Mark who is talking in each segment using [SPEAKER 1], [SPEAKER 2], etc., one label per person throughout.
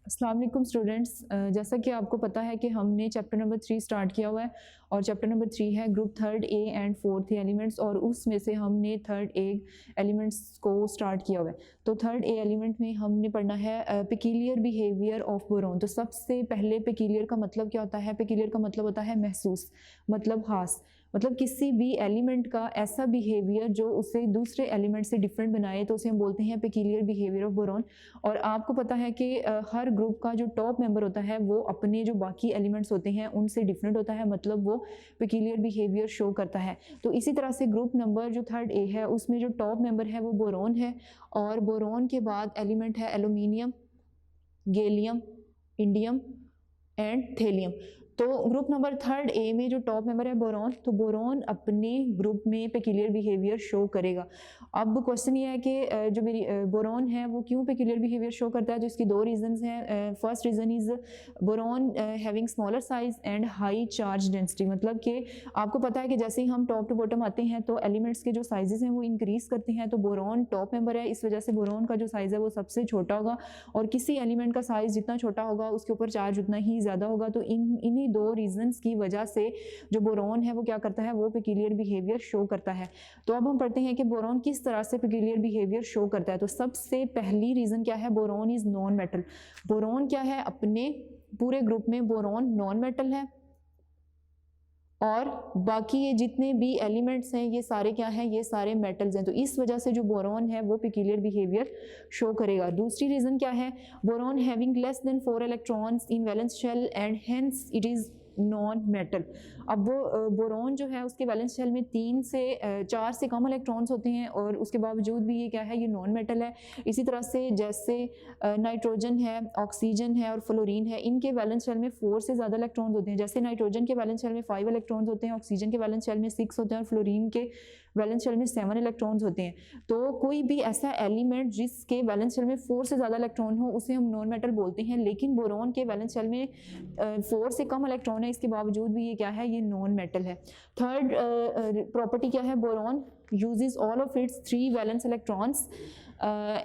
[SPEAKER 1] अस्सलाम वालेकुम स्टूडेंट्स। जैसा कि आपको पता है कि हमने चैप्टर नंबर 3 स्टार्ट किया हुआ है और चैप्टर नंबर 3 है group third A and fourth elements, और उसमें से हमने थर्ड ए एलिमेंट्स को स्टार्ट किया हुआ है। तो थर्ड ए एलिमेंट में हमने पढ़ना है पेक्यूलियर बिहेवियर ऑफ बोरॉन। तो सबसे पहले पेक्यूलियर का मतलब क्या होता है? पेक्यूलियर का मतलब होता है महसूस, मतलब खास, मतलब किसी भी एलिमेंट का ऐसा बिहेवियर जो उसे दूसरे एलिमेंट से डिफरेंट बनाए, तो उसे हम बोलते हैं पेक्यूलियर बिहेवियर ऑफ बोरॉन। और आपको पता है कि हर ग्रुप का जो टॉप मेंबर होता है वो अपने जो बाकी एलिमेंट्स होते हैं उनसे डिफरेंट होता है, मतलब वो पेक्यूलियर बिहेवियर शो करता है। तो इसी तरह से ग्रुप नंबर जो थर्ड ए है उसमें जो टॉप मेंबर है वो बोरॉन है, और बोरॉन के बाद एलिमेंट है aluminium, gallium, indium and thallium. तो ग्रुप नंबर थर्ड ए में जो टॉप मेंबर है बोरॉन, तो बोरॉन अपने ग्रुप में पेक्यूलियर बिहेवियर शो करेगा। अब क्वेश्चन ये है कि जो मेरी बोरॉन है वो क्यों पेक्यूलियर बिहेवियर शो करता है? तो इसकी दो रीजंस हैं। First reason is boron having smaller size and high charge density, मतलब कि आपको पता है कि जैसे ही हम टॉप टू बॉटम आते हैं तो एलिमेंट्स के जो साइजेस हैं वो इंक्रीज करते हैं। तो बोरॉन टॉप मेंबर है, इस वजह से बोरॉन का जो साइज है वो सबसे छोटा होगा, और किसी एलिमेंट का साइज जितना छोटा होगा उसके ऊपर चार्ज उतना ही ज़्यादा होगा। तो इन्हीं दो रीजंस की वजह से जो बोरॉन है वो क्या करता है, वो पेक्यूलियर बिहेवियर शो करता है। तो अब हम पढ़ते हैं कि बोरॉन किस तरह से पेक्यूलियर बिहेवियर शो करता है। तो सबसे पहली रीजन क्या है? Boron is non metal. Boron क्या है? अपने पूरे ग्रुप में बोरॉन नॉन मेटल है, और बाकी ये जितने भी एलिमेंट्स हैं ये सारे क्या हैं? ये सारे मेटल्स हैं। तो इस वजह से जो बोरॉन है वो पेक्यूलियर बिहेवियर शो करेगा। दूसरी रीजन क्या है? Boron having less than 4 electrons in valence shell and hence it is non metal. अब वो बोरॉन जो है उसके वैलेंस शेल में 3 से 4 से कम इलेक्ट्रॉन्स होते हैं, और उसके बावजूद भी ये क्या है? ये नॉन मेटल है। इसी तरह से जैसे नाइट्रोजन है, ऑक्सीजन है और फ्लोरीन है, इनके वैलेंस शेल में 4 से ज़्यादा इलेक्ट्रॉन्स होते हैं। जैसे नाइट्रोजन के वैलेंस शेल में 5 इलेक्ट्रॉन्स होते हैं, ऑक्सीजन के वैलेंस शेल में 6 होते हैं, और फ्लोरीन के वैलेंस शेल में 7 इलेक्ट्रॉन्स होते हैं। तो कोई भी ऐसा एलिमेंट जिसके वैलेंस शेल में 4 से ज़्यादा इलेक्ट्रॉन हो उसे हम नॉन मेटल बोलते हैं। लेकिन बोरॉन के वैलेंस शेल में 4 से कम इलेक्ट्रॉन है, इसके बावजूद भी ये क्या है? ये नॉन मेटल है। थर्ड प्रॉपर्टी क्या है? Boron uses all of its 3 valence electrons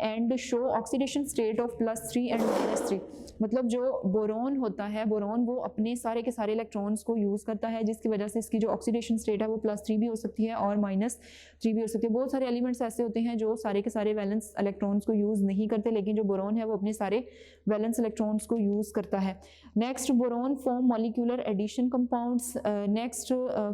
[SPEAKER 1] and show oxidation state of +3 and -3। मतलब जो बोरॉन होता है, बोरॉन वो अपने सारे के सारे इलेक्ट्रॉन्स को यूज़ करता है, जिसकी वजह से इसकी जो ऑक्सीडेशन स्टेट है वो +3 भी हो सकती है और -3 भी हो सकती है। बहुत सारे एलिमेंट्स ऐसे होते हैं जो सारे के सारे वैलेंस इलेक्ट्रॉन्स को यूज़ नहीं करते, लेकिन जो बोरॉन है वो अपने सारे वैलेंस इलेक्ट्रॉन्स को यूज़ करता है। Next, boron form molecular addition compounds. Next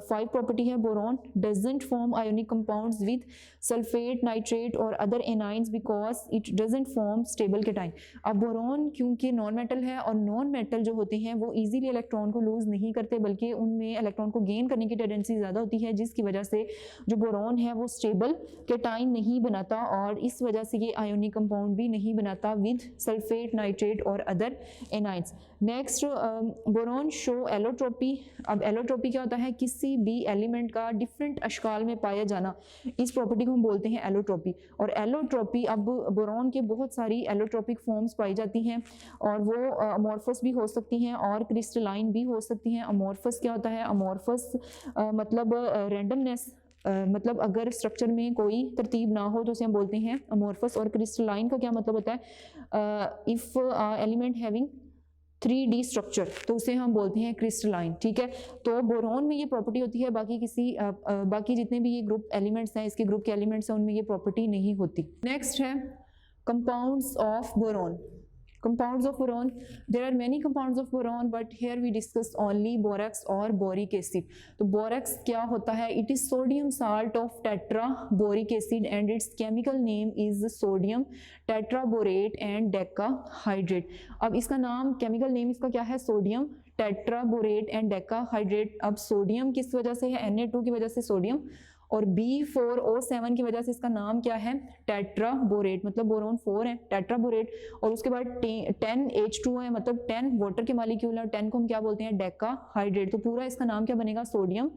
[SPEAKER 1] 5 property है, boron doesn't form ionic compounds with sulphate, nitrate और other anions because it doesn't form stable cation. अब बोरॉन क्योंकि नॉन मेटल है, और नॉन मेटल जो होते हैं वो इजीली इलेक्ट्रॉन को लूज नहीं करते, बल्कि उनमें इलेक्ट्रॉन को गेन करने की टेंडेंसी ज़्यादा होती है, जिसकी वजह से जो बोरॉन है वो स्टेबल केटाइन नहीं बनाता, और इस वजह से ये आयोनिक कंपाउंड भी नहीं बनाता विद सल्फेट, नाइट्रेट और other anions. Next, boron show allotropy. अब एलोट्रोपी क्या होता है? किसी भी एलिमेंट का डिफरेंट अशकाल में पाया जाना, इस प्रॉपर्टी को हम बोलते हैं एलोट्रोपी। और एलोट्रोपी, अब बोरॉन के बहुत सारी एलोट्रोपिक फॉर्म्स पाई जाती हैं, और वो अमॉर्फस भी हो सकती हैं और क्रिस्टलाइन भी हो सकती हैं। अमॉर्फस क्या होता है? अमॉर्फस मतलब रैंडमनेस, मतलब अगर स्ट्रक्चर में कोई तरतीब ना हो तो उसे हम बोलते हैं अमॉर्फस। और क्रिस्टलाइन का क्या मतलब होता है? If element having 3D structure, तो उसे हम बोलते हैं क्रिस्टलाइन। ठीक है, तो बोरॉन में ये प्रॉपर्टी होती है, बाकी जितने भी ये ग्रुप एलिमेंट्स हैं, इसके ग्रुप के एलिमेंट्स हैं, उनमें ये प्रॉपर्टी नहीं होती। नेक्स्ट है compounds of boron. Compounds of boron, there are many compounds of boron, but here we discuss only borax or boric acid। तो borax क्या होता है? It is sodium salt of tetraboric acid and its chemical name is sodium tetraborate and decahydrate। अब इसका नाम, chemical name इसका क्या है? Sodium tetraborate and decahydrate. अब सोडियम किस वजह से है? Na2 की वजह से सोडियम, और B4O7 की वजह से इसका नाम क्या है? टेट्राबोरेट, मतलब बोरॉन 4 है, टेट्राबोरेट। और उसके बाद 10H2 है, मतलब 10 वाटर के मॉलिक्यूल है, और 10 को हम क्या बोलते हैं? डेकाहाइड्रेट। तो पूरा इसका नाम क्या बनेगा? Sodium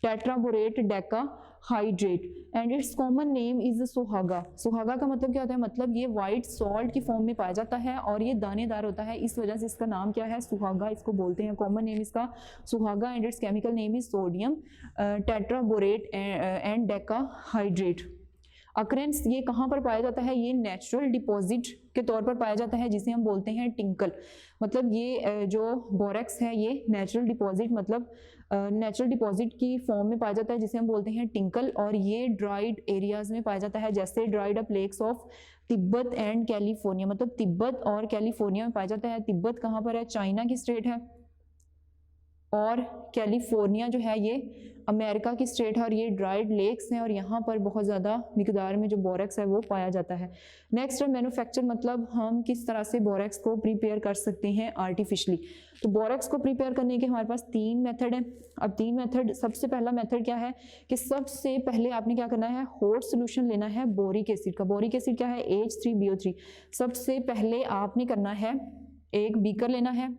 [SPEAKER 1] tetraborate decahydrate, and it's common name is सुहागा। सुहागा का मतलब क्या होता है? मतलब ये वाइट सॉल्ट की फॉर्म में पाया जाता है और ये दानेदार होता है, इस वजह से इसका नाम क्या है? सुहागा इसको बोलते हैं। कॉमन नेम इसका सुहागा, and its chemical name is sodium tetraborate and decahydrate. Occurrence ये कहाँ पर पाया जाता है, ये नेचुरल डिपॉजिट के तौर पर पाया जाता है जिसे हम बोलते हैं टिंकल। मतलब ये जो बोरेक्स है ये नेचुरल डिपॉजिट, मतलब नेचुरल डिपॉजिट की फॉर्म में पाया जाता है जिसे हम बोलते हैं टिंकल, और ये ड्राइड एरियाज में पाया जाता है, जैसे dried up lakes of Tibet and California. मतलब तिब्बत और कैलिफोर्निया में पाया जाता है। तिब्बत कहाँ पर है, चाइना की स्टेट है, और कैलिफोर्निया जो है ये अमेरिका की स्टेट है, और ये ड्राइड लेक्स हैं, और यहाँ पर बहुत ज़्यादा मिकदार में जो बोरेक्स है वो पाया जाता है। नेक्स्ट है मैन्युफैक्चर, मतलब हम किस तरह से बोरेक्स को प्रिपेयर कर सकते हैं आर्टिफिशली। तो बोरेक्स को प्रिपेयर करने के हमारे पास 3 मेथड हैं। अब 3 मेथड, सबसे पहला मेथड क्या है कि सबसे पहले आपने क्या करना है, हॉट सोल्यूशन लेना है बोरिक एसिड का। बोरिक एसिड क्या है, H3BO3। सबसे पहले आपने करना है, एक बीकर लेना है,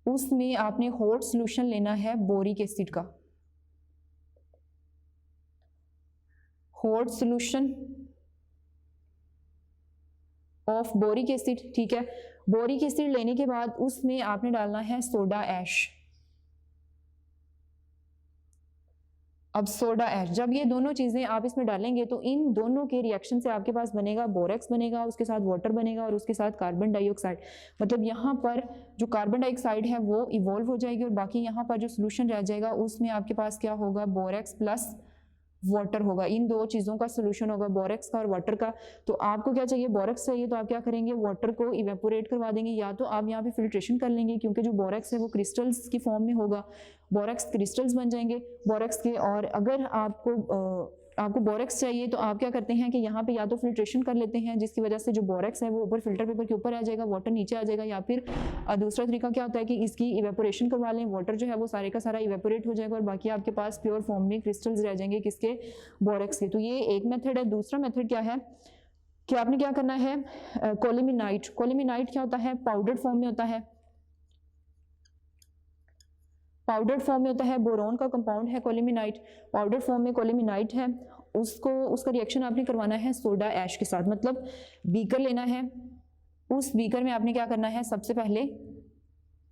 [SPEAKER 1] उसमें आपने हॉट सोल्यूशन लेना है बोरिक एसिड का, hot solution of boric acid. ठीक है, बोरिक एसिड लेने के बाद उसमें आपने डालना है सोडा ऐश। अब सोडा ऐश, जब ये दोनों चीजें आप इसमें डालेंगे तो इन दोनों के रिएक्शन से आपके पास बनेगा बोरेक्स बनेगा, उसके साथ वाटर बनेगा, और उसके साथ कार्बन डाइऑक्साइड। मतलब यहाँ पर जो कार्बन डाइऑक्साइड है वो इवॉल्व हो जाएगी, और बाकी यहाँ पर जो सोल्यूशन रह जाएगा उसमें आपके पास क्या होगा, बोरेक्स प्लस वाटर होगा। इन दो चीज़ों का सोल्यूशन होगा, बोरेक्स का और वाटर का। तो आपको क्या चाहिए, बोरेक्स चाहिए तो आप क्या करेंगे, वाटर को इवेपोरेट करवा देंगे, या तो आप यहाँ पे फिल्ट्रेशन कर लेंगे, क्योंकि जो बोरेक्स है वो क्रिस्टल्स की फॉर्म में होगा, बोरेक्स क्रिस्टल्स बन जाएंगे बोरेक्स के। और अगर आपको बोरेक्स चाहिए तो आप क्या करते हैं कि यहाँ पे या तो फिल्ट्रेशन कर लेते हैं, जिसकी वजह से जो बोरेक्स है वो ऊपर फिल्टर पेपर के ऊपर आ जाएगा, वाटर नीचे आ जाएगा, या फिर दूसरा तरीका क्या होता है कि इसकी इवेपोरेशन करवा लें, वाटर जो है वो सारे का सारा इवेपोरेट हो जाएगा, और बाकी आपके पास प्योर फॉर्म में क्रिस्टल्स रह जाएंगे, किसके, बोरेक्स के। तो ये एक मेथड है। दूसरा मेथड क्या है कि आपने क्या करना है, कोलिमिनाइट। कोलिमिनाइट क्या होता है, पाउडर फॉर्म में होता है, पाउडर फॉर्म में होता है, बोरोन का कंपाउंड है कोलिमिनाइट, पाउडर फॉर्म में कोलिमिनाइट है। उसका रिएक्शन आपने करवाना है सोडा ऐश के साथ। मतलब बीकर लेना है, उस बीकर में आपने क्या करना है, सबसे पहले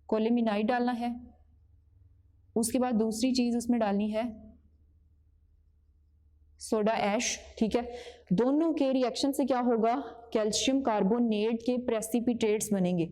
[SPEAKER 1] कोलिमिनाइट डालना है, उसके बाद दूसरी चीज उसमें डालनी है सोडा ऐश। ठीक है, दोनों के रिएक्शन से क्या होगा, कैल्शियम कार्बोनेट के प्रेसिपिटेट्स बनेंगे,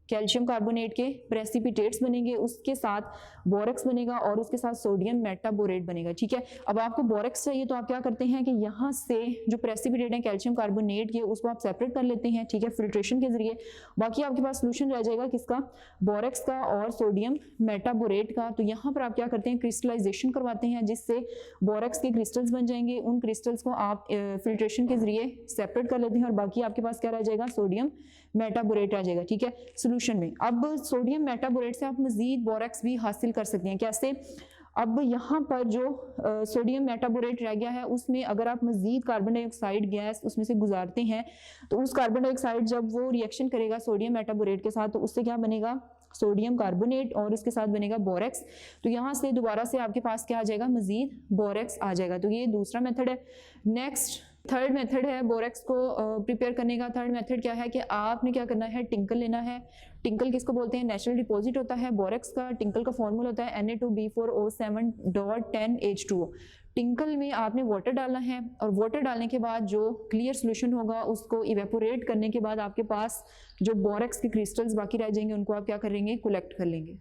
[SPEAKER 1] कैल्शियम कार्बोनेट के प्रेसिपिटेट्स बनेंगे, उसके साथ बोरेक्स बनेगा, और उसके साथ सोडियम मेटाबोरेट बनेगा। ठीक है, अब आपको बोरेक्स चाहिए तो आप क्या करते हैं कि यहाँ से जो प्रेसिपिटेट है कैल्शियम कार्बोनेट के, उसको आप सेपरेट कर लेते हैं। ठीक है, फिल्ट्रेशन के जरिए। बाकी आपके पास सोल्यूशन रह जाएगा किसका, बोरेक्स का और सोडियम मेटाबोरेट का। तो यहाँ पर आप क्या करते हैं, क्रिस्टलाइजेशन करवाते हैं, जिससे बोरेक्स के क्रिस्टल्स बन जाएंगे। उन क्रिस्टल्स को आप फिल्ट्रेशन के जरिए सेपरेट कर लेते हैं, और बाकी आपके पास क्या रह जाएगा, सोडियम मेटाबोरेट आ जाएगा। ठीक है, सोल्यूशन में। अब सोडियम मेटाबोरेट से आप मजीद बोरेक्स भी हासिल कर सकते हैं। कैसे, अब यहाँ पर जो सोडियम मेटाबोरेट रह गया है उसमें अगर आप मजीद कार्बन डाइऑक्साइड गैस उसमें से गुजारते हैं, तो उस कार्बन डाइऑक्साइड जब वो रिएक्शन करेगा सोडियम मेटाबोरेट के साथ, तो उससे क्या बनेगा, सोडियम कार्बोनेट, और उसके साथ बनेगा बोरेक्स। तो यहाँ से दोबारा से आपके पास क्या आ जाएगा, मजीद बोरेक्स आ जाएगा। तो ये दूसरा मेथड है। नेक्स्ट थर्ड मेथड है बोरेक्स को प्रिपेयर करने का। थर्ड मेथड क्या है कि आपने क्या करना है, टिंकल लेना है। टिंकल किसको बोलते हैं, नेचुरल डिपॉजिट होता है बोरेक्स का। टिंकल का फॉर्मूला होता है Na2B4O7.10H2O। टिंकल में आपने वाटर डालना है, और वाटर डालने के बाद जो क्लियर सोल्यूशन होगा उसको इवेपोरेट करने के बाद आपके पास जो बोरेक्स के क्रिस्टल्स बाकी रह जाएंगे उनको आप क्या करेंगे, कलेक्ट कर लेंगे।